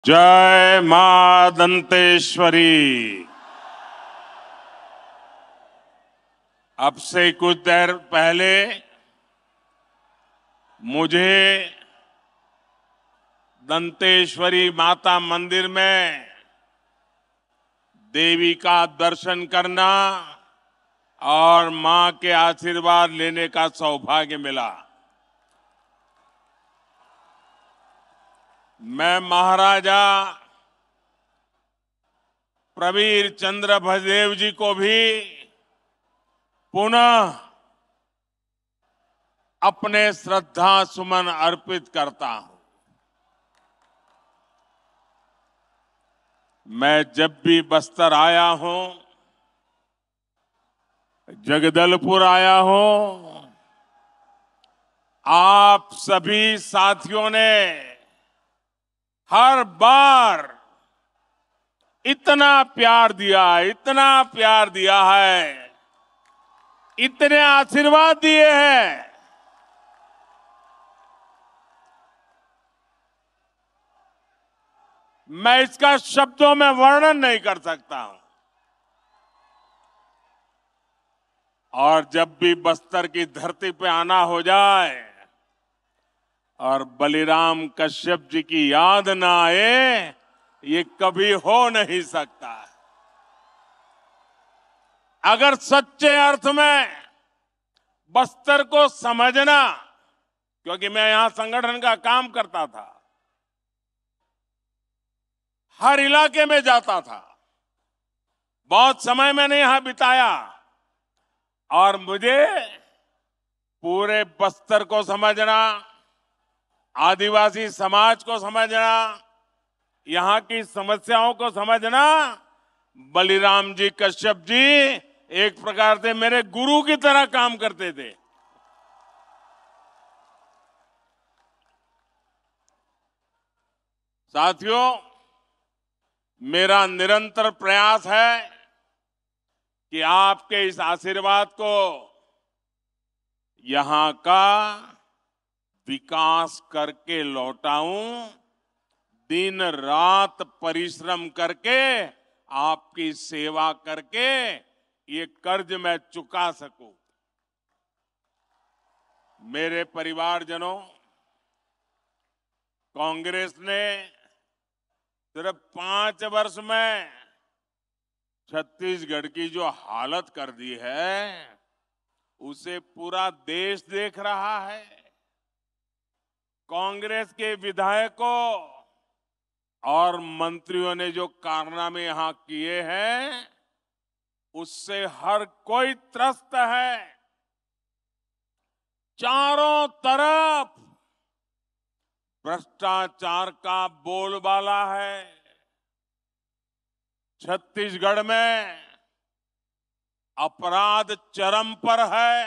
जय मां दंतेश्वरी। अब से कुछ देर पहले मुझे दंतेश्वरी माता मंदिर में देवी का दर्शन करना और मां के आशीर्वाद लेने का सौभाग्य मिला। मैं महाराजा प्रवीर चंद्र भजदेव जी को भी पुनः अपने श्रद्धा सुमन अर्पित करता हूं। मैं जब भी बस्तर आया हूं, जगदलपुर आया हूं, आप सभी साथियों ने हर बार इतना प्यार दिया है, इतने आशीर्वाद दिए हैं। मैं इसका शब्दों में वर्णन नहीं कर सकता हूं। और जब भी बस्तर की धरती पे आना हो जाए और बलिराम कश्यप जी की याद ना आए, ये कभी हो नहीं सकता। अगर सच्चे अर्थ में बस्तर को समझना, क्योंकि मैं यहां संगठन का काम करता था, हर इलाके में जाता था, बहुत समय मैंने यहां बिताया और मुझे पूरे बस्तर को समझना, आदिवासी समाज को समझना, यहां की समस्याओं को समझना, बलिराम जी कश्यप जी एक प्रकार से मेरे गुरु की तरह काम करते थे। साथियों, मेरा निरंतर प्रयास है कि आपके इस आशीर्वाद को यहां का विकास करके लौटाऊं, दिन रात परिश्रम करके, आपकी सेवा करके ये कर्ज मैं चुका सकूं। मेरे परिवारजनों, कांग्रेस ने सिर्फ 5 वर्ष में छत्तीसगढ़ की जो हालत कर दी है, उसे पूरा देश देख रहा है। कांग्रेस के विधायकों और मंत्रियों ने जो कारनामे यहां किए हैं, उससे हर कोई त्रस्त है। चारों तरफ भ्रष्टाचार का बोलबाला है। छत्तीसगढ़ में अपराध चरम पर है।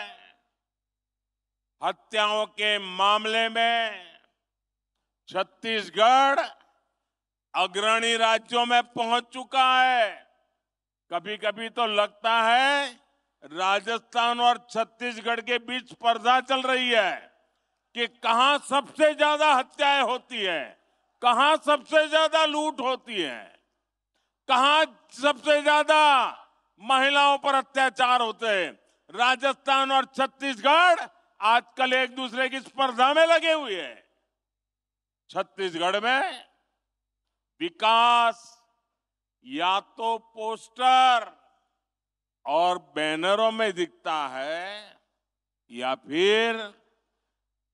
हत्याओं के मामले में छत्तीसगढ़ अग्रणी राज्यों में पहुंच चुका है। कभी कभी तो लगता है राजस्थान और छत्तीसगढ़ के बीच स्पर्धा चल रही है कि कहां सबसे ज्यादा हत्याएं होती है, कहां सबसे ज्यादा लूट होती है, कहां सबसे ज्यादा महिलाओं पर अत्याचार होते हैं। राजस्थान और छत्तीसगढ़ आजकल एक दूसरे की स्पर्धा में लगे हुए हैं। छत्तीसगढ़ में विकास या तो पोस्टर और बैनरों में दिखता है या फिर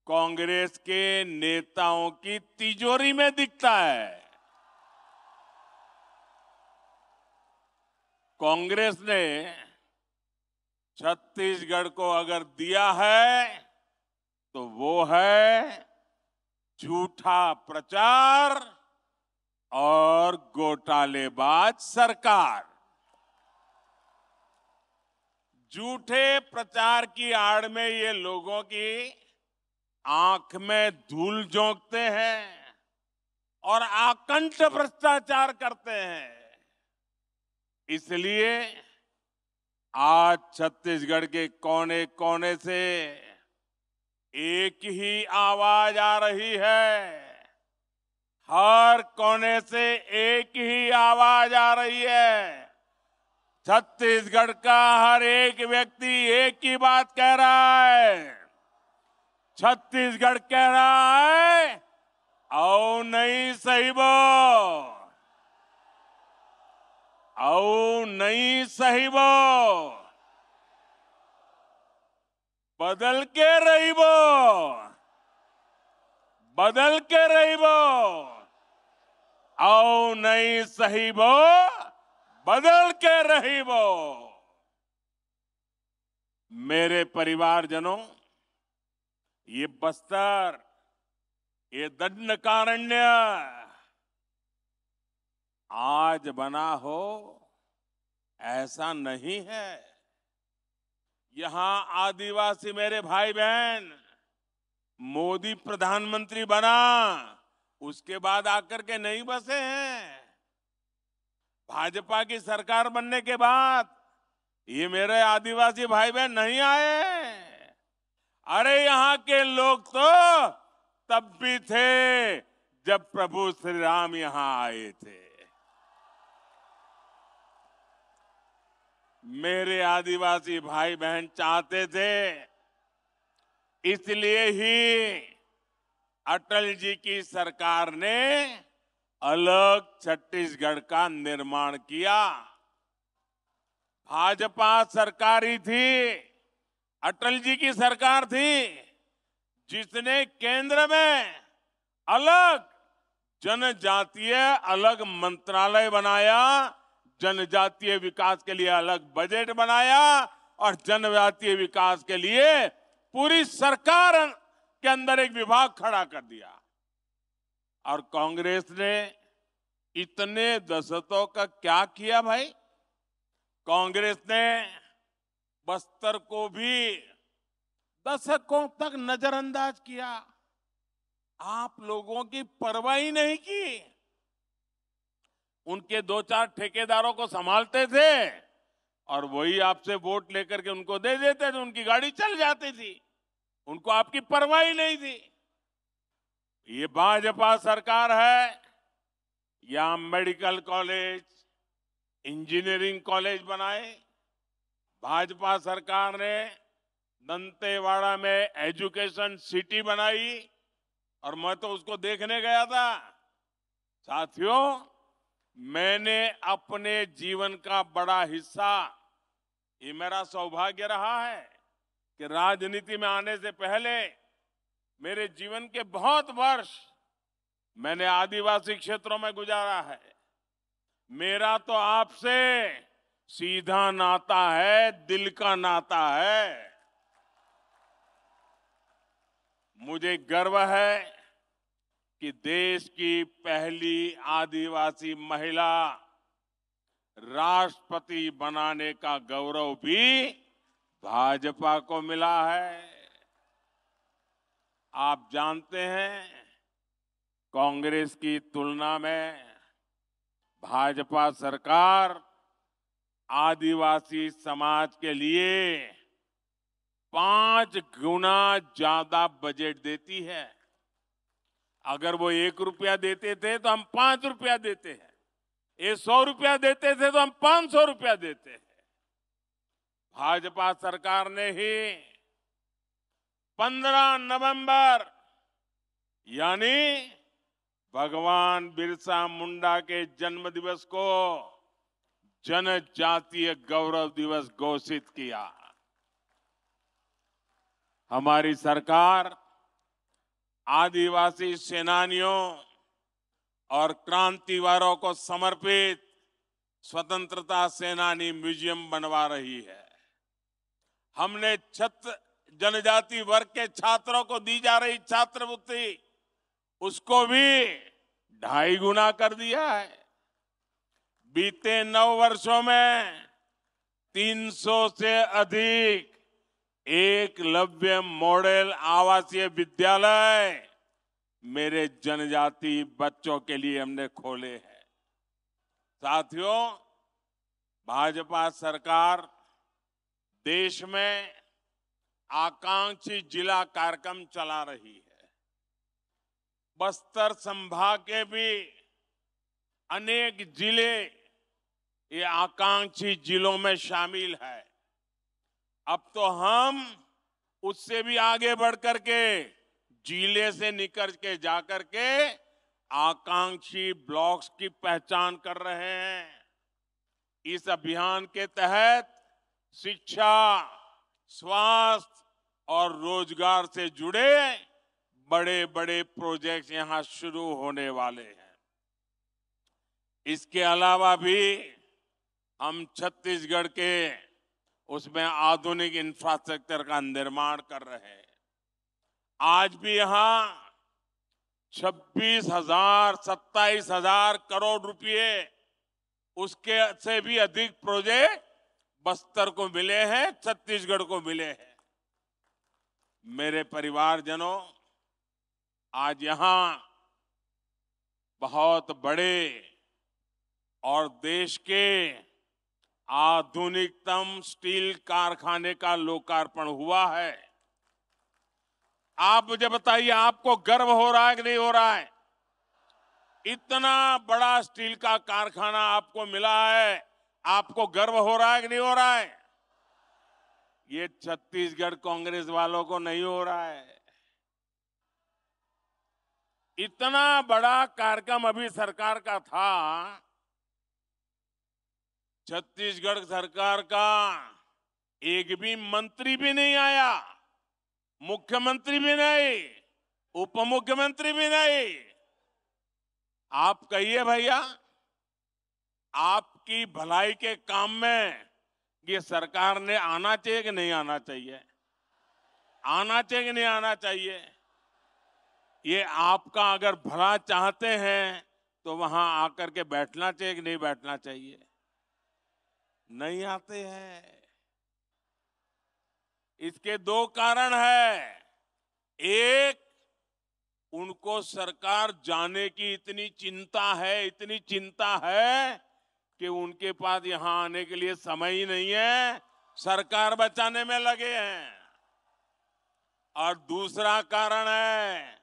कांग्रेस के नेताओं की तिजोरी में दिखता है। कांग्रेस ने छत्तीसगढ़ को अगर दिया है तो वो है झूठा प्रचार और घोटालेबाज सरकार। झूठे प्रचार की आड़ में ये लोगों की आंख में धूल झोंकते हैं और आकंठ भ्रष्टाचार करते हैं। इसलिए आज छत्तीसगढ़ के कोने कोने से एक ही आवाज आ रही है, हर कोने से एक ही आवाज आ रही है। छत्तीसगढ़ का हर एक व्यक्ति एक ही बात कह रहा है। छत्तीसगढ़ कह रहा है, आओ नहीं साहिबो, आओ नहीं साहिबो, बदल के रहिबो, बदल के रहिबो, आओ नहीं साहिबो, बदल के रहिबो। मेरे परिवारजनों, ये बस्तर, ये दंडकारण्य आज बना हो ऐसा नहीं है। यहां आदिवासी मेरे भाई बहन, मोदी प्रधानमंत्री बना उसके बाद आकर के नहीं बसे हैं। भाजपा की सरकार बनने के बाद ये मेरे आदिवासी भाई बहन नहीं आए। अरे यहां के लोग तो तब भी थे जब प्रभु श्री राम यहां आए थे। मेरे आदिवासी भाई बहन चाहते थे, इसलिए ही अटल जी की सरकार ने अलग छत्तीसगढ़ का निर्माण किया। भाजपा सरकार ही थी, अटल जी की सरकार थी, जिसने केंद्र में अलग जनजातीय अलग मंत्रालय बनाया, जनजातीय विकास के लिए अलग बजट बनाया और जनजातीय विकास के लिए पूरी सरकार के अंदर एक विभाग खड़ा कर दिया। और कांग्रेस ने इतने दशकों का क्या किया भाई? कांग्रेस ने बस्तर को भी दशकों तक नजरअंदाज किया। आप लोगों की परवाह ही नहीं की। उनके दो चार ठेकेदारों को संभालते थे और वही आपसे वोट लेकर के उनको दे देते थे, उनकी गाड़ी चल जाती थी, उनको आपकी परवाह ही नहीं थी। ये भाजपा सरकार है, यहां मेडिकल कॉलेज, इंजीनियरिंग कॉलेज बनाए। भाजपा सरकार ने दंतेवाड़ा में एजुकेशन सिटी बनाई और मैं तो उसको देखने गया था। साथियों, मैंने अपने जीवन का बड़ा हिस्सा, ये मेरा सौभाग्य रहा है कि राजनीति में आने से पहले मेरे जीवन के बहुत वर्ष मैंने आदिवासी क्षेत्रों में गुजारा है। मेरा तो आपसे सीधा नाता है, दिल का नाता है। मुझे गर्व है कि देश की पहली आदिवासी महिला राष्ट्रपति बनाने का गौरव भी भाजपा को मिला है। आप जानते हैं, कांग्रेस की तुलना में भाजपा सरकार आदिवासी समाज के लिए 5 गुना ज्यादा बजट देती है। अगर वो 1 रुपया देते थे तो हम 5 रुपया देते हैं, ये 100 रुपया देते थे तो हम 500 रुपया देते हैं। भाजपा सरकार ने ही 15 नवंबर यानी भगवान बिरसा मुंडा के जन्म दिवस को जनजातीय गौरव दिवस घोषित किया। हमारी सरकार आदिवासी सेनानियों और क्रांतिवारों को समर्पित स्वतंत्रता सेनानी म्यूजियम बनवा रही है। हमने जनजाति वर्ग के छात्रों को दी जा रही छात्रवृत्ति, उसको भी 2.5 गुना कर दिया है। बीते 9 वर्षों में 300 से अधिक एकलव्य मॉडल आवासीय विद्यालय मेरे जनजाति बच्चों के लिए हमने खोले हैं। साथियों, भाजपा सरकार देश में आकांक्षी जिला कार्यक्रम चला रही है। बस्तर संभाग के भी अनेक जिले ये आकांक्षी जिलों में शामिल है। अब तो हम उससे भी आगे बढ़ करके जिले से निकल के जाकर के आकांक्षी ब्लॉक्स की पहचान कर रहे हैं। इस अभियान के तहत शिक्षा, स्वास्थ्य और रोजगार से जुड़े बड़े बड़े प्रोजेक्ट्स यहां शुरू होने वाले हैं। इसके अलावा भी हम छत्तीसगढ़ के उसमें आधुनिक इंफ्रास्ट्रक्चर का निर्माण कर रहे हैं। आज भी यहां 26,000, 27,000 करोड़ रुपए उसके से भी अधिक प्रोजेक्ट बस्तर को मिले हैं, छत्तीसगढ़ को मिले हैं। मेरे परिवारजनों, आज यहां बहुत बड़े और देश के आधुनिकतम स्टील कारखाने का लोकार्पण हुआ है। आप मुझे बताइए, आपको गर्व हो रहा है कि नहीं हो रहा है? इतना बड़ा स्टील का कारखाना आपको मिला है, आपको गर्व हो रहा है कि नहीं हो रहा है? ये छत्तीसगढ़ कांग्रेस वालों को नहीं हो रहा है। इतना बड़ा कार्यक्रम अभी सरकार का था, छत्तीसगढ़ सरकार का एक भी मंत्री भी नहीं आया, मुख्यमंत्री भी नहीं, उप मुख्यमंत्री भी नहीं। आप कहिए भैया, आपकी भलाई के काम में ये सरकार ने आना चाहिए कि नहीं आना चाहिए? आना चाहिए कि नहीं आना चाहिए? ये आपका अगर भला चाहते हैं तो वहां आकर के बैठना चाहिए कि नहीं बैठना चाहिए? नहीं आते हैं। इसके दो कारण है। एक, उनको सरकार जाने की इतनी चिंता है कि उनके पास यहां आने के लिए समय ही नहीं है, सरकार बचाने में लगे हैं। और दूसरा कारण है,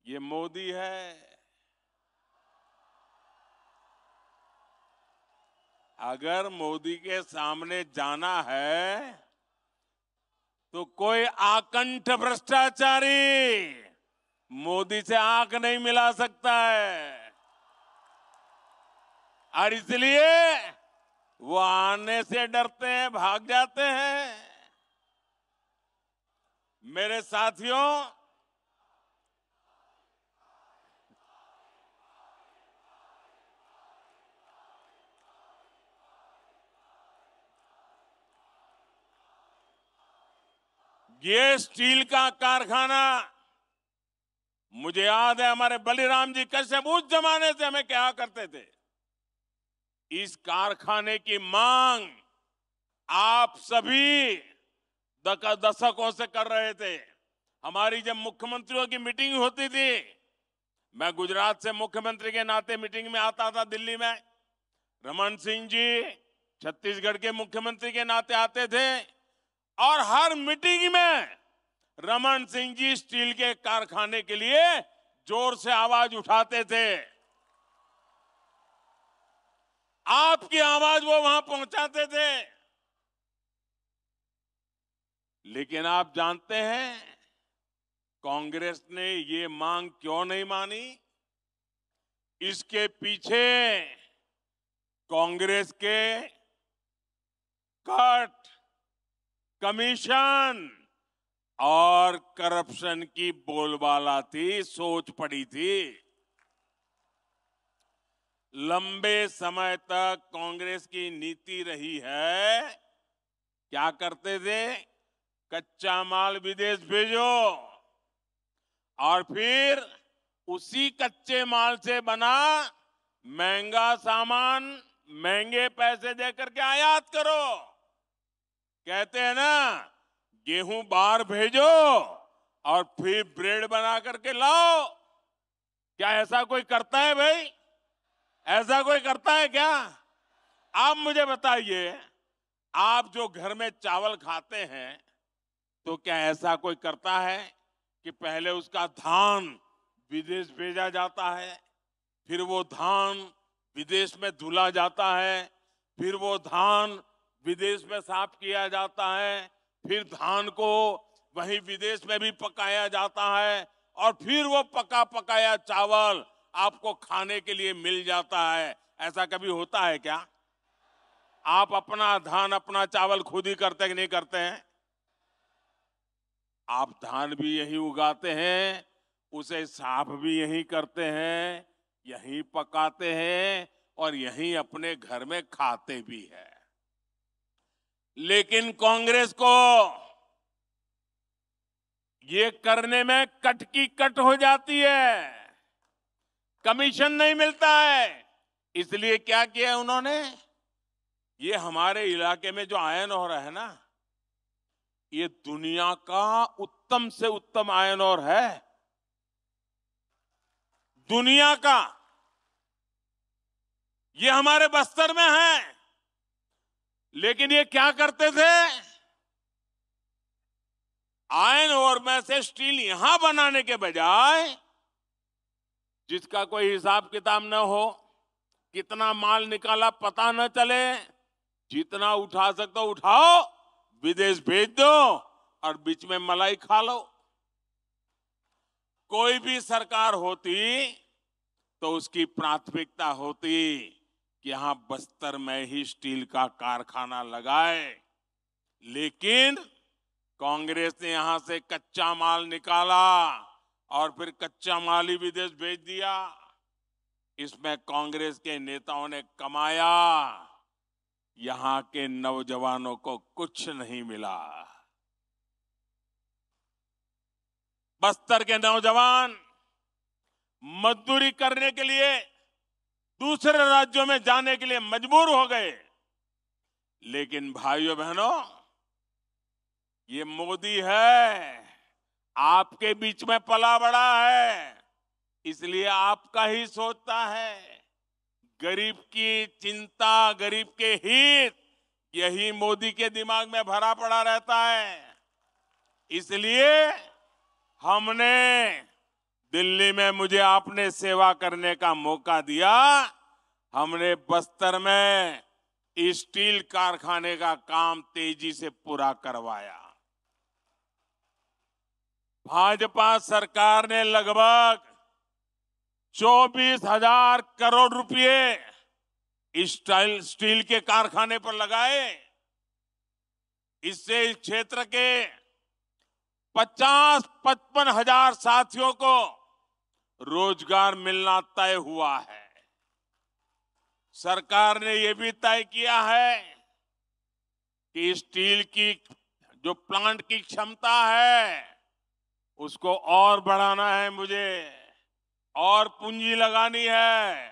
ये मोदी है। अगर मोदी के सामने जाना है तो कोई आकंठ भ्रष्टाचारी मोदी से आंख नहीं मिला सकता है। और इसलिए वो आने से डरते हैं, भाग जाते हैं। मेरे साथियों, ये स्टील का कारखाना, मुझे याद है हमारे बलिराम जी कश्यप उस जमाने से हमें क्या करते थे, इस कारखाने की मांग आप सभी दशकों से कर रहे थे। हमारी जब मुख्यमंत्रियों की मीटिंग होती थी, मैं गुजरात से मुख्यमंत्री के नाते मीटिंग में आता था दिल्ली में, रमन सिंह जी छत्तीसगढ़ के मुख्यमंत्री के नाते आते थे और हर मीटिंग में रमन सिंह जी स्टील के कारखाने के लिए जोर से आवाज उठाते थे। आपकी आवाज वो वहां पहुंचाते थे। लेकिन आप जानते हैं कांग्रेस ने ये मांग क्यों नहीं मानी? इसके पीछे कांग्रेस के कट, कमीशन और करप्शन की बोलबाला थी, सोच पड़ी थी। लंबे समय तक कांग्रेस की नीति रही है, क्या करते थे? कच्चा माल विदेश भेजो और फिर उसी कच्चे माल से बना महंगा सामान महंगे पैसे देकर के आयात करो। कहते हैं ना, गेहूं बाहर भेजो और फिर ब्रेड बना करके लाओ। क्या ऐसा कोई करता है भाई? ऐसा कोई करता है क्या? आप मुझे बताइए, आप जो घर में चावल खाते हैं तो क्या ऐसा कोई करता है कि पहले उसका धान विदेश भेजा जाता है, फिर वो धान विदेश में धुला जाता है, फिर वो धान विदेश में साफ किया जाता है, फिर धान को वहीं विदेश में भी पकाया जाता है और फिर वो पका पकाया चावल आपको खाने के लिए मिल जाता है। ऐसा कभी होता है क्या? आप अपना धान अपना चावल खुद ही करते कि नहीं करते हैं? आप धान भी यही उगाते हैं, उसे साफ भी यही करते हैं, यही पकाते हैं और यही अपने घर में खाते भी है। लेकिन कांग्रेस को ये करने में कट की कट हो जाती है, कमीशन नहीं मिलता है। इसलिए क्या किया उन्होंने? ये हमारे इलाके में जो आयरन ओर है ना, ये दुनिया का उत्तम से उत्तम आयरन ओर है, दुनिया का। ये हमारे बस्तर में है। लेकिन ये क्या करते थे? आयरन ओर में से स्टील यहां बनाने के बजाय, जिसका कोई हिसाब किताब न हो, कितना माल निकाला पता न चले, जितना उठा सकते हो उठाओ, विदेश भेज दो और बीच में मलाई खा लो। कोई भी सरकार होती तो उसकी प्राथमिकता होती कि यहां बस्तर में ही स्टील का कारखाना लगाए। लेकिन कांग्रेस ने यहां से कच्चा माल निकाला और फिर कच्चा माल ही विदेश भेज दिया। इसमें कांग्रेस के नेताओं ने कमाया, यहां के नौजवानों को कुछ नहीं मिला। बस्तर के नौजवान मजदूरी करने के लिए दूसरे राज्यों में जाने के लिए मजबूर हो गए। लेकिन भाइयों बहनों, ये मोदी है, आपके बीच में पला बड़ा है, इसलिए आपका ही सोचता है। गरीब की चिंता, गरीब के हित, यही मोदी के दिमाग में भरा पड़ा रहता है। इसलिए हमने दिल्ली में, मुझे आपने सेवा करने का मौका दिया, हमने बस्तर में स्टील कारखाने का काम तेजी से पूरा करवाया। भाजपा सरकार ने लगभग 24,000 करोड़ रुपए स्टील के कारखाने पर लगाए। इससे इस क्षेत्र के 50-55 हजार साथियों को रोजगार मिलना तय हुआ है। सरकार ने यह भी तय किया है कि स्टील की जो प्लांट की क्षमता है उसको और बढ़ाना है, मुझे और पूंजी लगानी है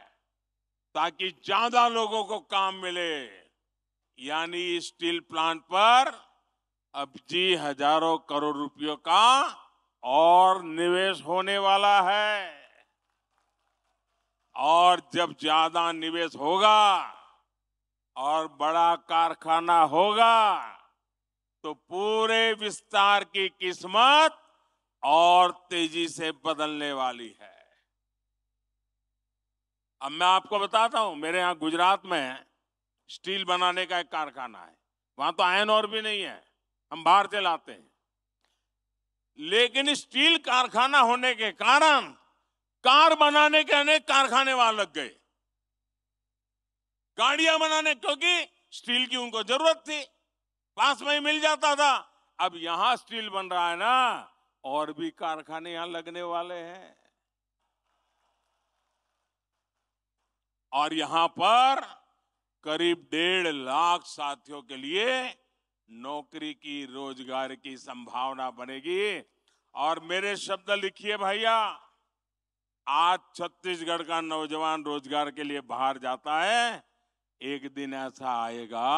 ताकि ज्यादा लोगों को काम मिले। यानी स्टील प्लांट पर अब जी हजारों करोड़ रुपयों का और निवेश होने वाला है। और जब ज्यादा निवेश होगा और बड़ा कारखाना होगा तो पूरे विस्तार की किस्मत और तेजी से बदलने वाली है। अब मैं आपको बताता हूं, मेरे यहां गुजरात में स्टील बनाने का एक कारखाना है। वहां तो आयरन ओर भी नहीं है, हम बाहर से लाते हैं। लेकिन स्टील कारखाना होने के कारण कार बनाने के अनेक कारखाने वहां लग गए, गाड़ियां बनाने, क्योंकि स्टील की उनको जरूरत थी, पास में ही मिल जाता था। अब यहां स्टील बन रहा है ना, और भी कारखाने यहां लगने वाले हैं। और यहां पर करीब 1.5 लाख साथियों के लिए नौकरी की, रोजगार की संभावना बनेगी। और मेरे शब्द लिखिए भैया, आज छत्तीसगढ़ का नौजवान रोजगार के लिए बाहर जाता है, एक दिन ऐसा आएगा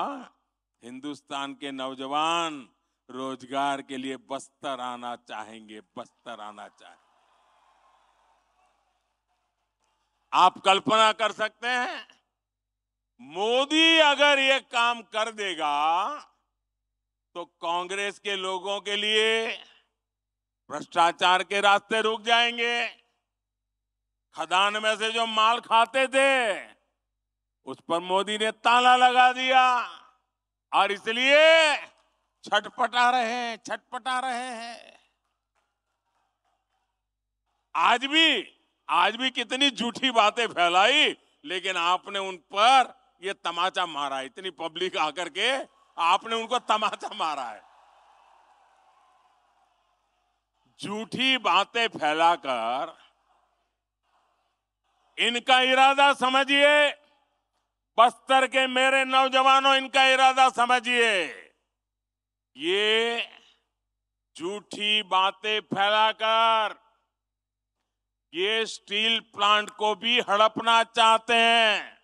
हिंदुस्तान के नौजवान रोजगार के लिए बस्तर आना चाहेंगे, बस्तर आना चाहेंगे। आप कल्पना कर सकते हैं, मोदी अगर ये काम कर देगा तो कांग्रेस के लोगों के लिए भ्रष्टाचार के रास्ते रुक जाएंगे, खदान में से जो माल खाते थे उस पर मोदी ने ताला लगा दिया और इसलिए छटपटा रहे हैं। आज भी कितनी झूठी बातें फैलाई, लेकिन आपने उन पर ये तमाचा मारा। इतनी पब्लिक आकर के आपने उनको तमाचा मारा है। झूठी बातें फैलाकर इनका इरादा समझिए। बस्तर के मेरे नौजवानों, इनका इरादा समझिए। ये झूठी बातें फैलाकर ये स्टील प्लांट को भी हड़पना चाहते हैं।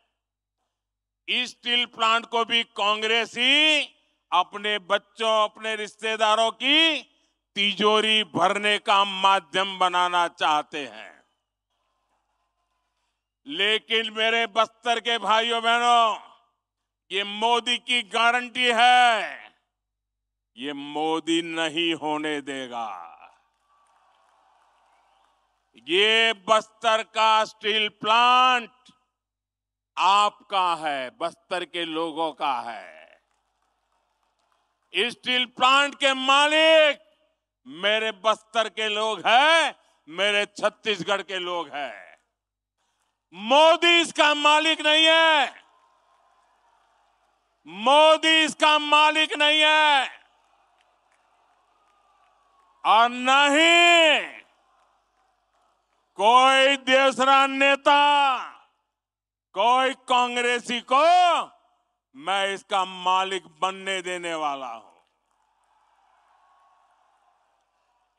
इस स्टील प्लांट को भी कांग्रेस ही अपने बच्चों, अपने रिश्तेदारों की तिजोरी भरने का माध्यम बनाना चाहते हैं। लेकिन मेरे बस्तर के भाइयों बहनों, ये मोदी की गारंटी है, ये मोदी नहीं होने देगा। ये बस्तर का स्टील प्लांट आपका है, बस्तर के लोगों का है। इस स्टील प्लांट के मालिक मेरे बस्तर के लोग हैं, मेरे छत्तीसगढ़ के लोग हैं। मोदी इसका मालिक नहीं है। मोदी इसका मालिक नहीं है और न ही कोई दूसरा नेता, कोई कांग्रेसी को मैं इसका मालिक बनने देने वाला हूं।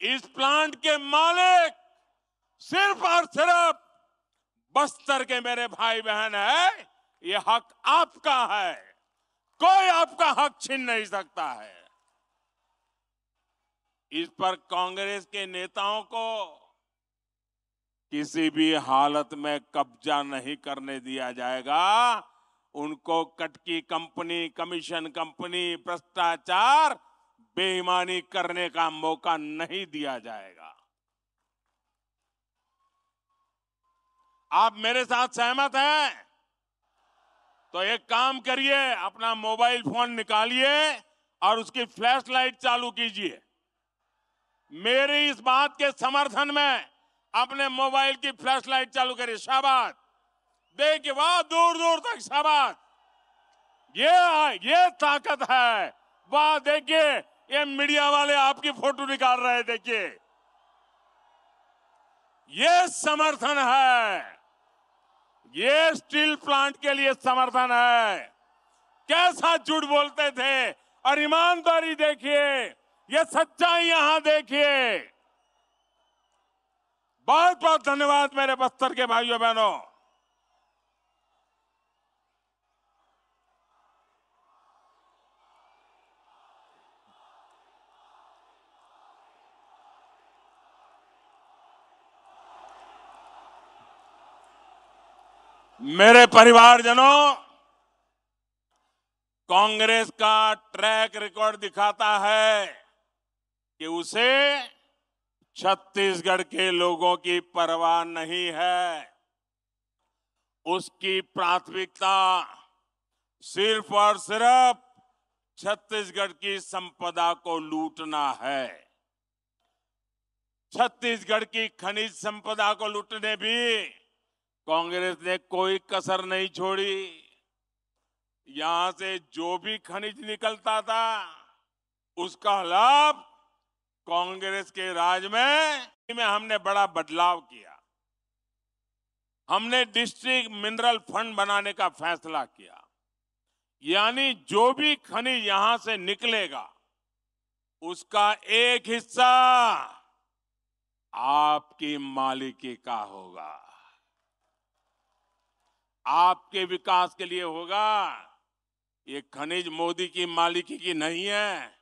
इस प्लांट के मालिक सिर्फ और सिर्फ बस्तर के मेरे भाई बहन है। ये हक आपका है, कोई आपका हक छीन नहीं सकता है। इस पर कांग्रेस के नेताओं को किसी भी हालत में कब्जा नहीं करने दिया जाएगा। उनको कटकी कंपनी, कमीशन कंपनी, भ्रष्टाचार, बेईमानी करने का मौका नहीं दिया जाएगा। आप मेरे साथ सहमत हैं? तो एक काम करिए, अपना मोबाइल फोन निकालिए और उसकी फ्लैश लाइट चालू कीजिए। मेरी इस बात के समर्थन में अपने मोबाइल की फ्लैश लाइट चालू करिए। शाबाश, देखिए, वाह, दूर दूर तक शाबाश। ये ताकत है। वाह, देखिए, ये मीडिया वाले आपकी फोटो निकाल रहे हैं। देखिए, ये समर्थन है। ये स्टील प्लांट के लिए समर्थन है। कैसा झूठ बोलते थे और ईमानदारी देखिए, ये सच्चाई यहां देखिए। बहुत बहुत धन्यवाद मेरे बस्तर के भाइयों बहनों। मेरे परिवारजनों, कांग्रेस का ट्रैक रिकॉर्ड दिखाता है कि उसे छत्तीसगढ़ के लोगों की परवाह नहीं है। उसकी प्राथमिकता सिर्फ और सिर्फ छत्तीसगढ़ की संपदा को लूटना है। छत्तीसगढ़ की खनिज संपदा को लूटने भी कांग्रेस ने कोई कसर नहीं छोड़ी। यहां से जो भी खनिज निकलता था उसका लाभ कांग्रेस के राज में हमने बड़ा बदलाव किया। हमने डिस्ट्रिक्ट मिनरल फंड बनाने का फैसला किया। यानी जो भी खनिज यहां से निकलेगा उसका एक हिस्सा आपकी मालिकी का होगा, आपके विकास के लिए होगा। ये खनिज मोदी की मालिकी की नहीं है।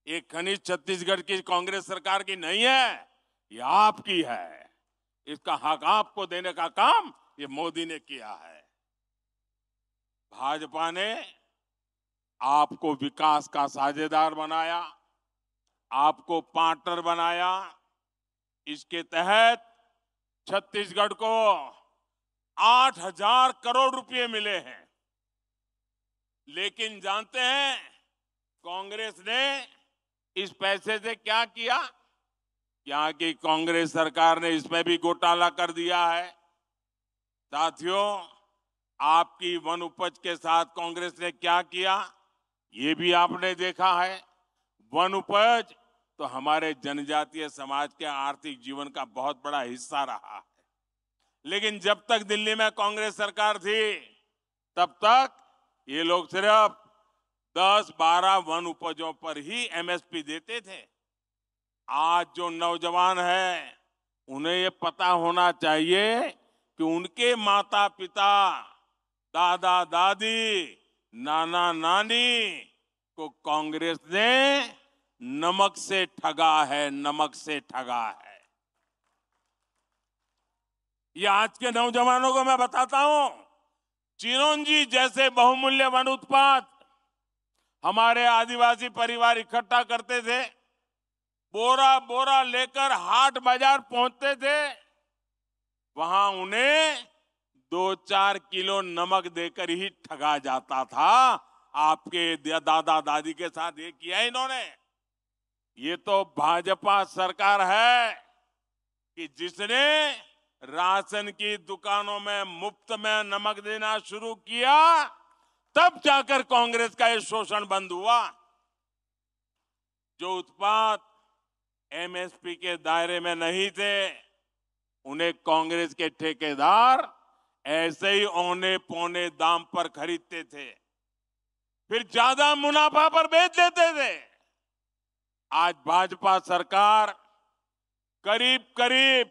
ये खनिज छत्तीसगढ़ की कांग्रेस सरकार की नहीं है, ये आपकी है। इसका हक आपको देने का काम ये मोदी ने किया है। भाजपा ने आपको विकास का साझेदार बनाया, आपको पार्टनर बनाया। इसके तहत छत्तीसगढ़ को 8,000 करोड़ रुपए मिले हैं। लेकिन जानते हैं कांग्रेस ने इस पैसे से क्या किया? यहाँ की कांग्रेस सरकार ने इसमें भी घोटाला कर दिया है। साथियों, आपकी वन उपज के साथ कांग्रेस ने क्या किया, ये भी आपने देखा है। वन उपज तो हमारे जनजातीय समाज के आर्थिक जीवन का बहुत बड़ा हिस्सा रहा है। लेकिन जब तक दिल्ली में कांग्रेस सरकार थी, तब तक ये लोग सिर्फ 10-12 वन उपजों पर ही एमएसपी देते थे। आज जो नौजवान है, उन्हें ये पता होना चाहिए कि उनके माता पिता, दादा दादी, नाना नानी को कांग्रेस ने नमक से ठगा है, नमक से ठगा है। ये आज के नौजवानों को मैं बताता हूं, चिरौंजी जैसे बहुमूल्य वन उत्पाद हमारे आदिवासी परिवार इकट्ठा करते थे, बोरा बोरा लेकर हाट बाजार पहुंचते थे। वहां उन्हें 2-4 किलो नमक देकर ही ठगा जाता था। आपके दादा दादी के साथ ये किया इन्होंने। ये तो भाजपा सरकार है कि जिसने राशन की दुकानों में मुफ्त में नमक देना शुरू किया, तब जाकर कांग्रेस का ये शोषण बंद हुआ। जो उत्पाद एमएसपी के दायरे में नहीं थे, उन्हें कांग्रेस के ठेकेदार ऐसे ही औने पौने दाम पर खरीदते थे, फिर ज्यादा मुनाफा पर बेच देते थे। आज भाजपा सरकार करीब करीब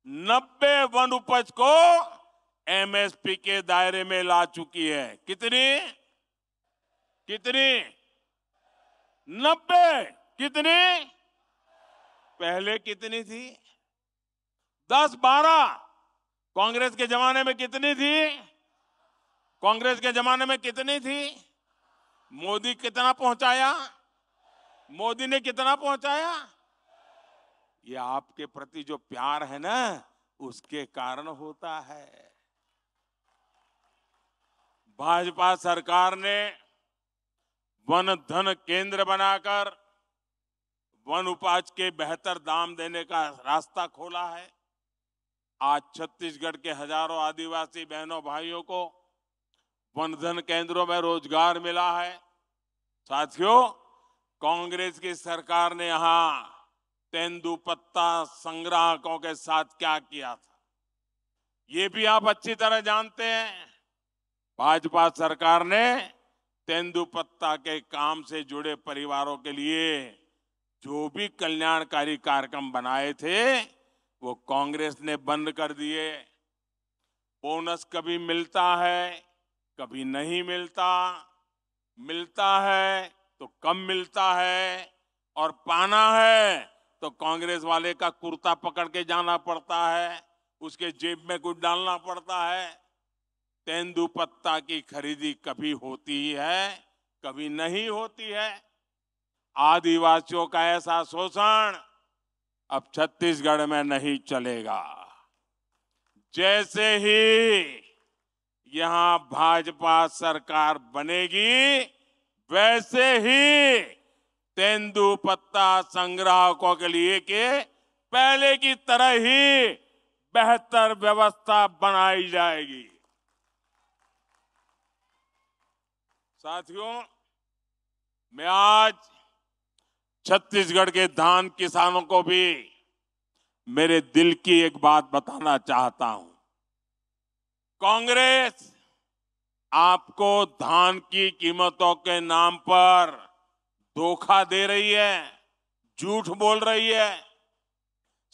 90 वन उपज को एमएसपी के दायरे में ला चुकी है। कितनी? 90। कितनी? पहले कितनी थी? 10-12। कांग्रेस के जमाने में कितनी थी? कांग्रेस के जमाने में कितनी थी? मोदी कितना पहुंचाया? मोदी ने कितना पहुंचाया? ये आपके प्रति जो प्यार है ना, उसके कारण होता है। भाजपा सरकार ने वन धन केंद्र बनाकर वन उपज के बेहतर दाम देने का रास्ता खोला है। आज छत्तीसगढ़ के हजारों आदिवासी बहनों भाइयों को वन धन केंद्रों में रोजगार मिला है। साथियों, कांग्रेस की सरकार ने यहां तेंदुपत्ता संग्राहकों के साथ क्या किया था, ये भी आप अच्छी तरह जानते हैं। भाजपा सरकार ने तेंदुपत्ता के काम से जुड़े परिवारों के लिए जो भी कल्याणकारी कार्यक्रम बनाए थे, वो कांग्रेस ने बंद कर दिए। बोनस कभी मिलता है, कभी नहीं मिलता, मिलता है तो कम मिलता है, और पाना है तो कांग्रेस वाले का कुर्ता पकड़ के जाना पड़ता है, उसके जेब में कुछ डालना पड़ता है। तेंदुपत्ता की खरीदी कभी होती है, कभी नहीं होती है। आदिवासियों का ऐसा शोषण अब छत्तीसगढ़ में नहीं चलेगा। जैसे ही यहां भाजपा सरकार बनेगी, वैसे ही तेंदुपत्ता संग्राहकों के लिए के पहले की तरह ही बेहतर व्यवस्था बनाई जाएगी। साथियों, मैं आज छत्तीसगढ़ के धान किसानों को भी मेरे दिल की एक बात बताना चाहता हूं। कांग्रेस आपको धान की कीमतों के नाम पर धोखा दे रही है, झूठ बोल रही है।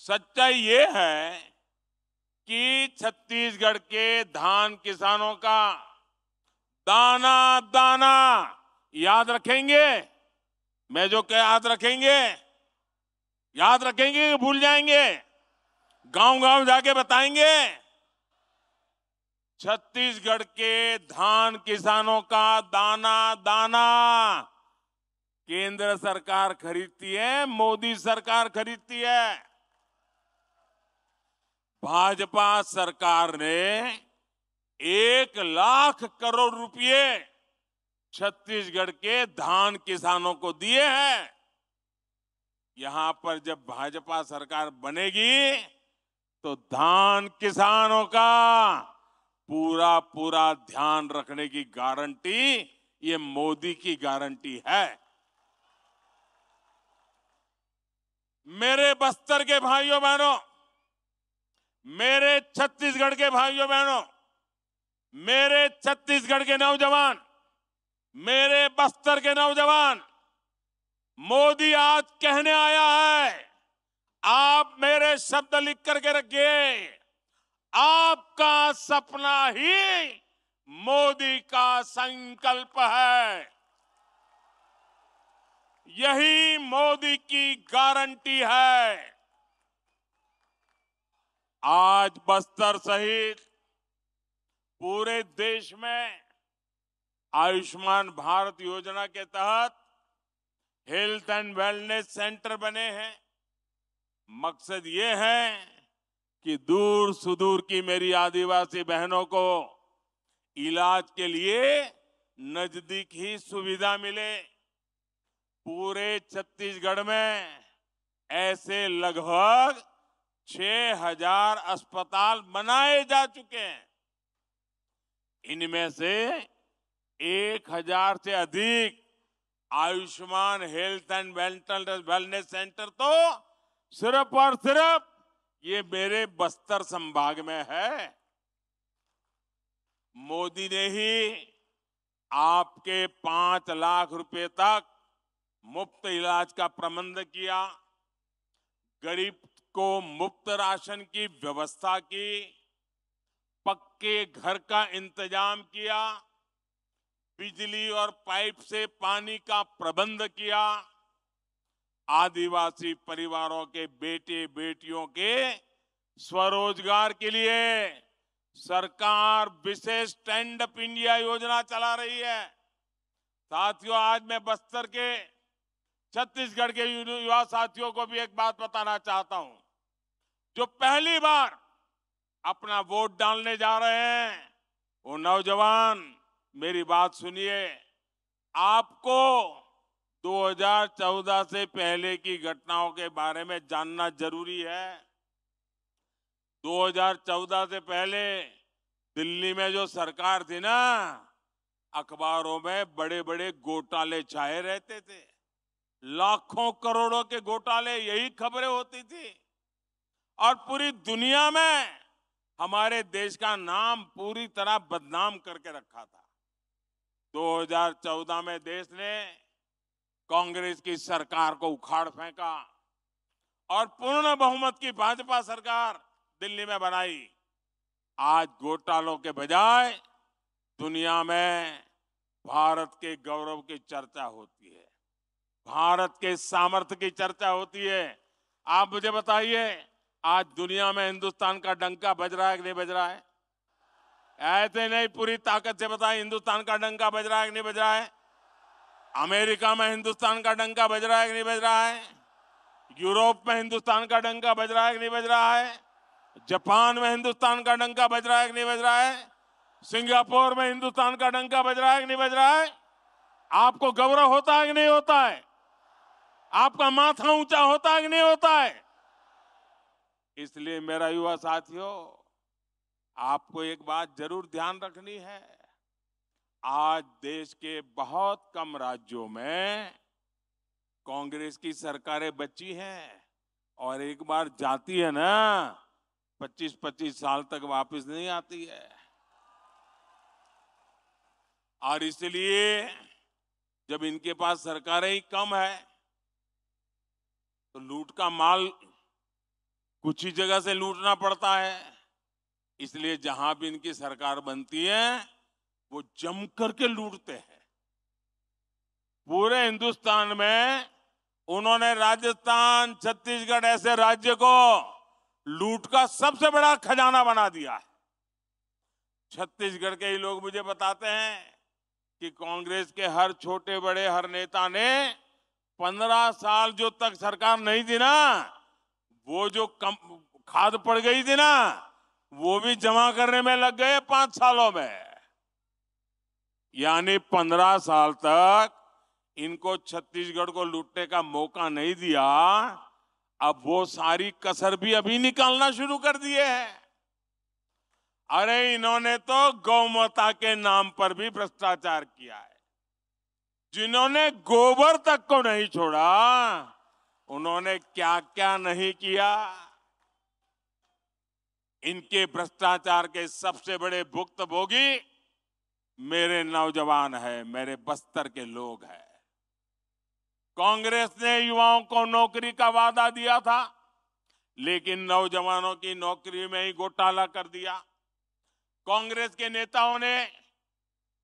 सच्चाई ये है कि छत्तीसगढ़ के धान किसानों का दाना दाना याद रखेंगे। मैं जो कह याद रखेंगे, याद रखेंगे कि भूल जाएंगे? गांव गांव जाके बताएंगे। छत्तीसगढ़ के धान किसानों का दाना दाना केंद्र सरकार खरीदती है, मोदी सरकार खरीदती है। भाजपा सरकार ने 1 लाख करोड़ रुपए छत्तीसगढ़ के धान किसानों को दिए हैं। यहां पर जब भाजपा सरकार बनेगी तो धान किसानों का पूरा पूरा ध्यान रखने की गारंटी ये मोदी की गारंटी है। मेरे बस्तर के भाइयों बहनों, मेरे छत्तीसगढ़ के भाइयों बहनों, मेरे छत्तीसगढ़ के नौजवान, मेरे बस्तर के नौजवान, मोदी आज कहने आया है, आप मेरे शब्द लिख करके रखिए, आपका सपना ही मोदी का संकल्प है। यही मोदी की गारंटी है। आज बस्तर सहित पूरे देश में आयुष्मान भारत योजना के तहत हेल्थ एंड वेलनेस सेंटर बने हैं। मकसद ये है कि दूर सुदूर की मेरी आदिवासी बहनों को इलाज के लिए नजदीक ही सुविधा मिले। पूरे छत्तीसगढ़ में ऐसे लगभग 6,000 अस्पताल बनाए जा चुके हैं। इनमें से 1,000 से अधिक Ayushman health and wellness centre तो सिर्फ और सिर्फ ये मेरे बस्तर संभाग में है। मोदी ने ही आपके 5 लाख रुपए तक मुफ्त इलाज का प्रबंध किया, गरीब को मुफ्त राशन की व्यवस्था की, पक्के घर का इंतजाम किया, बिजली और पाइप से पानी का प्रबंध किया, आदिवासी परिवारों के बेटे बेटियों के स्वरोजगार के लिए सरकार विशेष स्टैंड अप इंडिया योजना चला रही है। साथियों, आज मैं बस्तर के छत्तीसगढ़ के युवा साथियों को भी एक बात बताना चाहता हूं। जो पहली बार अपना वोट डालने जा रहे हैं, वो नौजवान मेरी बात सुनिए। आपको 2014 से पहले की घटनाओं के बारे में जानना जरूरी है। 2014 से पहले दिल्ली में जो सरकार थी ना, अखबारों में बड़े बड़े घोटाले छाए रहते थे। लाखों करोड़ों के घोटाले, यही खबरें होती थी और पूरी दुनिया में हमारे देश का नाम पूरी तरह बदनाम करके रखा था। 2014 में देश ने कांग्रेस की सरकार को उखाड़ फेंका और पूर्ण बहुमत की भाजपा सरकार दिल्ली में बनाई। आज घोटालों के बजाय दुनिया में भारत के गौरव की चर्चा होती है, भारत के सामर्थ्य की चर्चा होती है। आप मुझे बताइए, आज दुनिया में हिंदुस्तान का डंका बज रहा है कि नहीं बज रहा है? ऐसे नहीं, पूरी ताकत से बताइए, हिंदुस्तान का डंका बज रहा है कि नहीं बज रहा है? अमेरिका में हिंदुस्तान का डंका बज रहा है कि नहीं बज रहा है? यूरोप में हिंदुस्तान का डंका बज रहा है कि नहीं बज रहा है? जापान में हिंदुस्तान का डंका बज रहा है कि नहीं बज रहा है? सिंगापुर में हिंदुस्तान का डंका बज रहा है कि नहीं बज रहा है? आपको गौरव होता है कि नहीं होता है? आपका माथा ऊंचा होता है कि नहीं होता है? इसलिए मेरा युवा साथियों, आपको एक बात जरूर ध्यान रखनी है। आज देश के बहुत कम राज्यों में कांग्रेस की सरकारें बची हैं और एक बार जाती है ना, 25-25 साल तक वापस नहीं आती है। और इसलिए जब इनके पास सरकारें ही कम है तो लूट का माल कुछ ही जगह से लूटना पड़ता है। इसलिए जहां भी इनकी सरकार बनती है वो जम करके लूटते हैं। पूरे हिंदुस्तान में उन्होंने राजस्थान, छत्तीसगढ़ ऐसे राज्य को लूट का सबसे बड़ा खजाना बना दिया है। छत्तीसगढ़ के ही लोग मुझे बताते हैं कि कांग्रेस के हर छोटे बड़े हर नेता ने 15 साल जो तक सरकार नहीं थी ना, वो जो खाद पड़ गई थी ना, वो भी जमा करने में लग गए 5 सालों में। यानी 15 साल तक इनको छत्तीसगढ़ को लूटने का मौका नहीं दिया। अब वो सारी कसर भी अभी निकालना शुरू कर दिए हैं। अरे इन्होंने तो गौमाता के नाम पर भी भ्रष्टाचार किया है। जिन्होंने गोबर तक को नहीं छोड़ा, उन्होंने क्या क्या नहीं किया। इनके भ्रष्टाचार के सबसे बड़े भुक्तभोगी मेरे नौजवान हैं, मेरे बस्तर के लोग हैं। कांग्रेस ने युवाओं को नौकरी का वादा दिया था, लेकिन नौजवानों की नौकरी में ही घोटाला कर दिया। कांग्रेस के नेताओं ने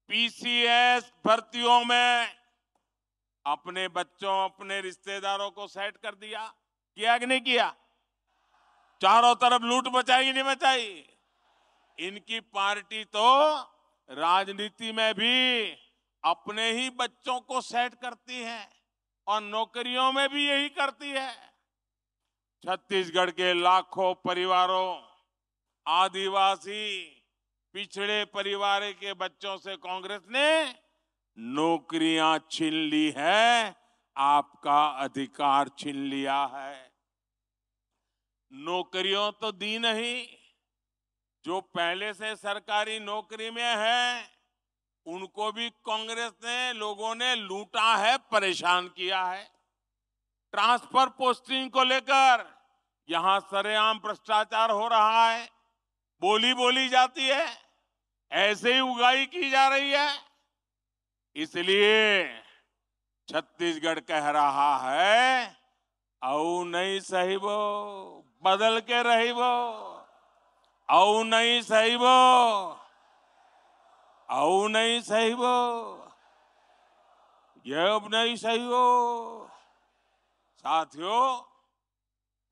पीसीएस भर्तियों में अपने बच्चों, अपने रिश्तेदारों को सेट कर दिया। किया कि नहीं किया? चारों तरफ लूट मचाई कि नहीं मचाई? इनकी पार्टी तो राजनीति में भी अपने ही बच्चों को सेट करती है और नौकरियों में भी यही करती है। छत्तीसगढ़ के लाखों परिवारों, आदिवासी, पिछड़े परिवार के बच्चों से कांग्रेस ने नौकरियां छीन ली है, आपका अधिकार छीन लिया है। नौकरियों तो दी नहीं, जो पहले से सरकारी नौकरी में है उनको भी कांग्रेस ने, लोगों ने लूटा है, परेशान किया है। ट्रांसफर पोस्टिंग को लेकर यहां सरेआम भ्रष्टाचार हो रहा है, बोली बोली जाती है, ऐसे ही उगाई की जा रही है। इसलिए छत्तीसगढ़ कह रहा है, औ नहीं सही वो, बदल के रही वो, औ नहीं सही वो, औ नहीं सही वो, ये अब नहीं सही वो। साथियों,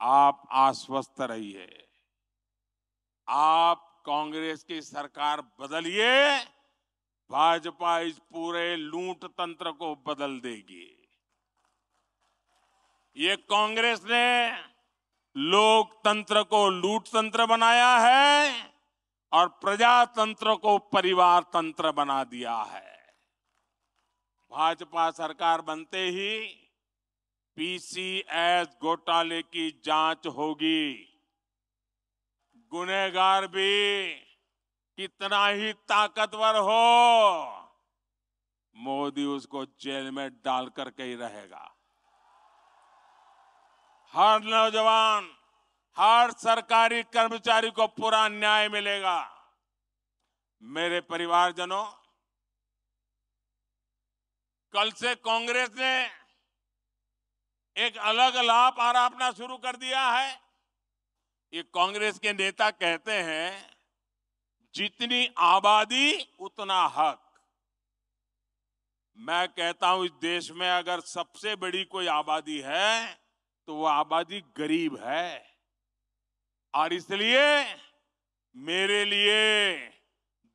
आप आश्वस्त रहिए, आप कांग्रेस की सरकार बदलिए, भाजपा इस पूरे लूट तंत्र को बदल देगी। ये कांग्रेस ने लोकतंत्र को लूट तंत्र बनाया है और प्रजातंत्र को परिवार तंत्र बना दिया है। भाजपा सरकार बनते ही पीसीएस घोटाले की जांच होगी। गुनहगार भी कितना ही ताकतवर हो, मोदी उसको जेल में डाल करके ही रहेगा। हर नौजवान, हर सरकारी कर्मचारी को पूरा न्याय मिलेगा। मेरे परिवारजनों, कल से कांग्रेस ने एक अलग लाभ आरोपना शुरू कर दिया है। ये कांग्रेस के नेता कहते हैं, जितनी आबादी उतना हक। मैं कहता हूं, इस देश में अगर सबसे बड़ी कोई आबादी है तो वो आबादी गरीब है, और इसलिए मेरे लिए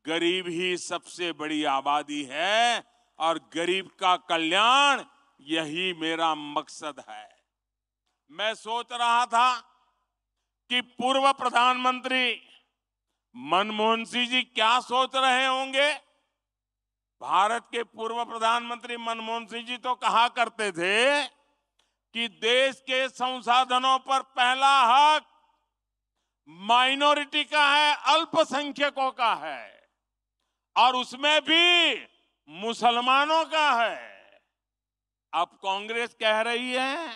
गरीब ही सबसे बड़ी आबादी है और गरीब का कल्याण यही मेरा मकसद है। मैं सोच रहा था कि पूर्व प्रधानमंत्री मनमोहन सिंह जी क्या सोच रहे होंगे। भारत के पूर्व प्रधानमंत्री मनमोहन सिंह जी तो कहा करते थे कि देश के संसाधनों पर पहला हक माइनॉरिटी का है, अल्पसंख्यकों का है, और उसमें भी मुसलमानों का है। अब कांग्रेस कह रही है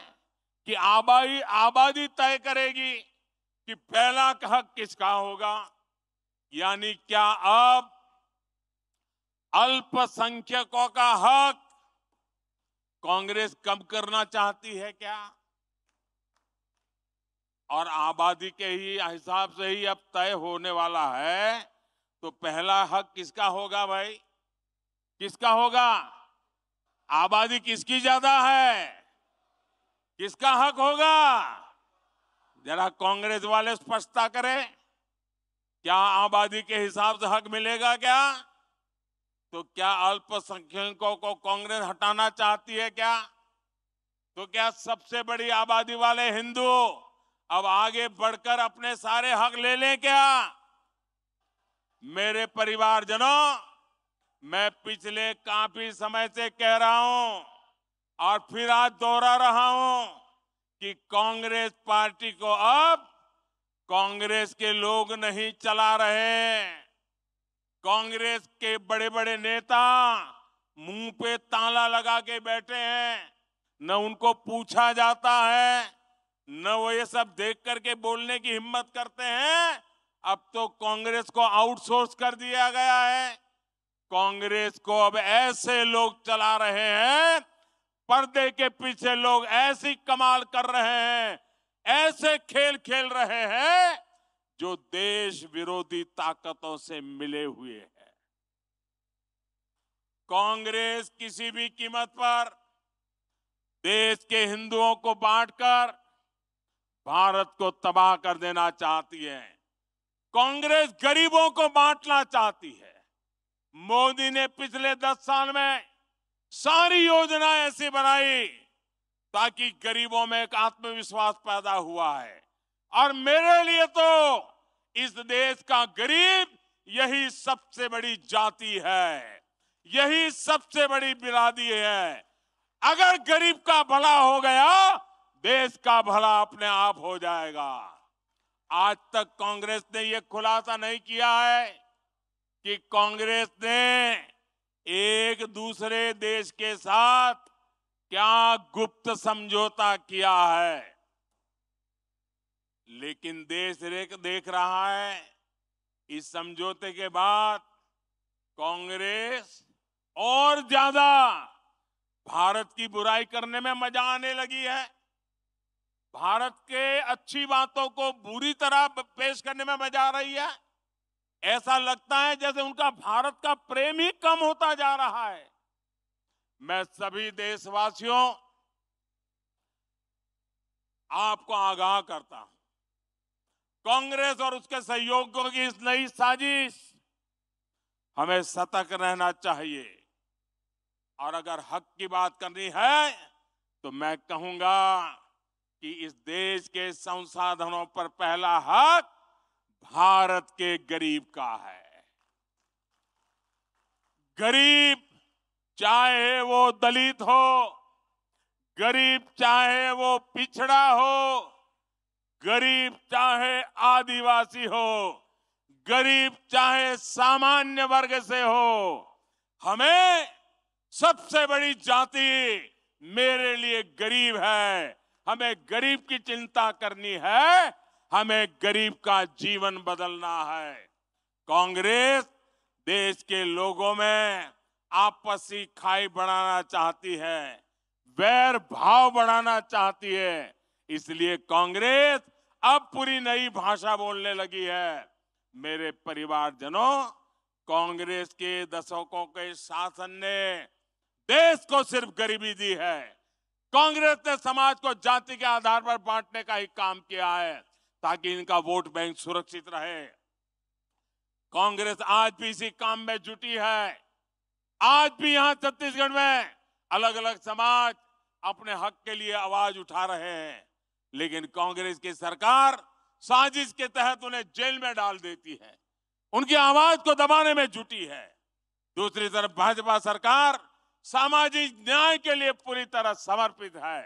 कि आबादी तय करेगी कि पहला हक किसका होगा। यानी क्या अब अल्पसंख्यकों का हक कांग्रेस कम करना चाहती है क्या? और आबादी के ही हिसाब से ही अब तय होने वाला है, तो पहला हक किसका होगा भाई? किसका होगा? आबादी किसकी ज्यादा है, किसका हक होगा? जरा कांग्रेस वाले स्पष्टता करें, क्या आबादी के हिसाब से हक मिलेगा क्या? तो क्या अल्पसंख्यकों को कांग्रेस हटाना चाहती है क्या? तो क्या सबसे बड़ी आबादी वाले हिंदू अब आगे बढ़कर अपने सारे हक ले लें क्या? मेरे परिवारजनों, मैं पिछले काफी समय से कह रहा हूं और फिर आज दोहरा रहा हूं कि कांग्रेस पार्टी को अब कांग्रेस के लोग नहीं चला रहे। कांग्रेस के बड़े बड़े नेता मुंह पे ताला लगा के बैठे हैं, न उनको पूछा जाता है, न वो ये सब देख करके बोलने की हिम्मत करते हैं। अब तो कांग्रेस को आउटसोर्स कर दिया गया है। कांग्रेस को अब ऐसे लोग चला रहे हैं, पर्दे के पीछे लोग ऐसी कमाल कर रहे हैं, ऐसे खेल खेल रहे हैं जो देश विरोधी ताकतों से मिले हुए हैं। कांग्रेस किसी भी कीमत पर देश के हिंदुओं को बांटकर भारत को तबाह कर देना चाहती है। कांग्रेस गरीबों को बांटना चाहती है। मोदी ने पिछले 10 साल में सारी योजनाएं ऐसी बनाई ताकि गरीबों में एक आत्मविश्वास पैदा हुआ है। और मेरे लिए तो इस देश का गरीब यही सबसे बड़ी जाति है, यही सबसे बड़ी बिरादरी है। अगर गरीब का भला हो गया, देश का भला अपने आप हो जाएगा। आज तक कांग्रेस ने यह खुलासा नहीं किया है कि कांग्रेस ने एक दूसरे देश के साथ क्या गुप्त समझौता किया है। लेकिन देश देख रहा है, इस समझौते के बाद कांग्रेस और ज्यादा भारत की बुराई करने में मजा आने लगी है। भारत के अच्छी बातों को बुरी तरह पेश करने में मजा आ रही है। ऐसा लगता है जैसे उनका भारत का प्रेम ही कम होता जा रहा है। मैं सभी देशवासियों, आपको आगाह करता हूं, कांग्रेस और उसके सहयोगियों की इस नई साजिश, हमें सतर्क रहना चाहिए। और अगर हक की बात करनी है तो मैं कहूंगा कि इस देश के संसाधनों पर पहला हक भारत के गरीब का है। गरीब चाहे वो दलित हो, गरीब चाहे वो पिछड़ा हो, गरीब चाहे आदिवासी हो, गरीब चाहे सामान्य वर्ग से हो, हमें सबसे बड़ी जाति मेरे लिए गरीब है। हमें गरीब की चिंता करनी है, हमें गरीब का जीवन बदलना है। कांग्रेस देश के लोगों में आपसी खाई बढ़ाना चाहती है, वैर भाव बढ़ाना चाहती है। इसलिए कांग्रेस अब पूरी नई भाषा बोलने लगी है। मेरे परिवारजनों, कांग्रेस के दशकों के शासन ने देश को सिर्फ गरीबी दी है। कांग्रेस ने समाज को जाति के आधार पर बांटने का ही काम किया है ताकि इनका वोट बैंक सुरक्षित रहे। कांग्रेस आज भी इसी काम में जुटी है। आज भी यहां छत्तीसगढ़ में अलग अलग समाज अपने हक के लिए आवाज उठा रहे हैं, लेकिन कांग्रेस की सरकार साजिश के तहत उन्हें जेल में डाल देती है, उनकी आवाज को दबाने में जुटी है। दूसरी तरफ भाजपा सरकार सामाजिक न्याय के लिए पूरी तरह समर्पित है।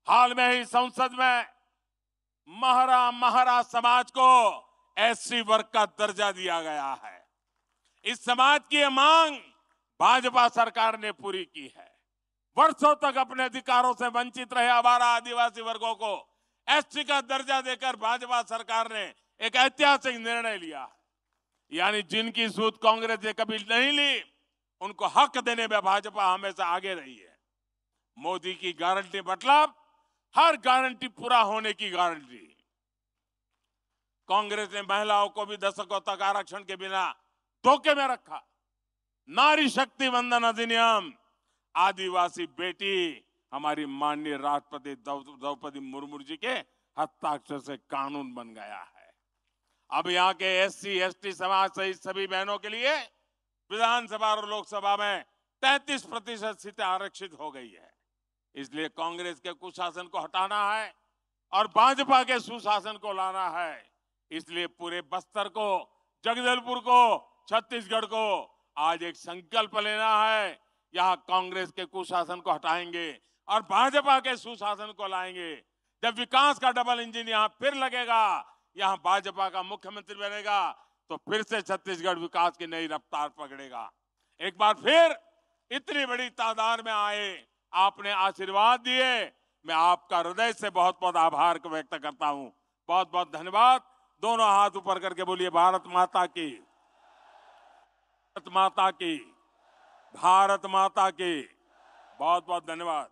हाल में ही संसद में महरा समाज को एससी वर्ग का दर्जा दिया गया है। इस समाज की यह मांग भाजपा सरकार ने पूरी की है। वर्षों तक अपने अधिकारों से वंचित रहे आवारा आदिवासी वर्गों को एससी का दर्जा देकर भाजपा सरकार ने एक ऐतिहासिक निर्णय लिया है। यानी जिनकी सूद कांग्रेस ने कभी नहीं ली, उनको हक देने में भाजपा हमेशा आगे रही है। मोदी की गारंटी मतलब हर गारंटी पूरा होने की गारंटी। कांग्रेस ने महिलाओं को भी दशकों तक आरक्षण के बिना धोखे में रखा। नारी शक्ति वंदन अधिनियम, आदिवासी बेटी हमारी माननीय राष्ट्रपति द्रौपदी मुर्मू जी के हस्ताक्षर से कानून बन गया है। अब यहाँ के एससी एसटी समाज सहित सभी बहनों के लिए विधानसभा और लोकसभा में 33% सीटें आरक्षित हो गई है। इसलिए कांग्रेस के कुशासन को हटाना है, और भाजपा के सुशासन को लाना है। इसलिए पूरे बस्तर को, जगदलपुर को, छत्तीसगढ़ को आज एक संकल्प लेना है। यहां कांग्रेस के कुशासन को हटाएंगे और भाजपा के सुशासन को लाएंगे। जब विकास का डबल इंजन यहां फिर लगेगा, यहां भाजपा का मुख्यमंत्री बनेगा, तो फिर से छत्तीसगढ़ विकास की नई रफ्तार पकड़ेगा। एक बार फिर इतनी बड़ी तादाद में आए, आपने आशीर्वाद दिए, मैं आपका हृदय से बहुत बहुत आभार व्यक्त करता हूं। बहुत बहुत धन्यवाद। दोनों हाथ ऊपर करके बोलिए भारत माता की, भारत माता की, भारत माता की। बहुत बहुत धन्यवाद।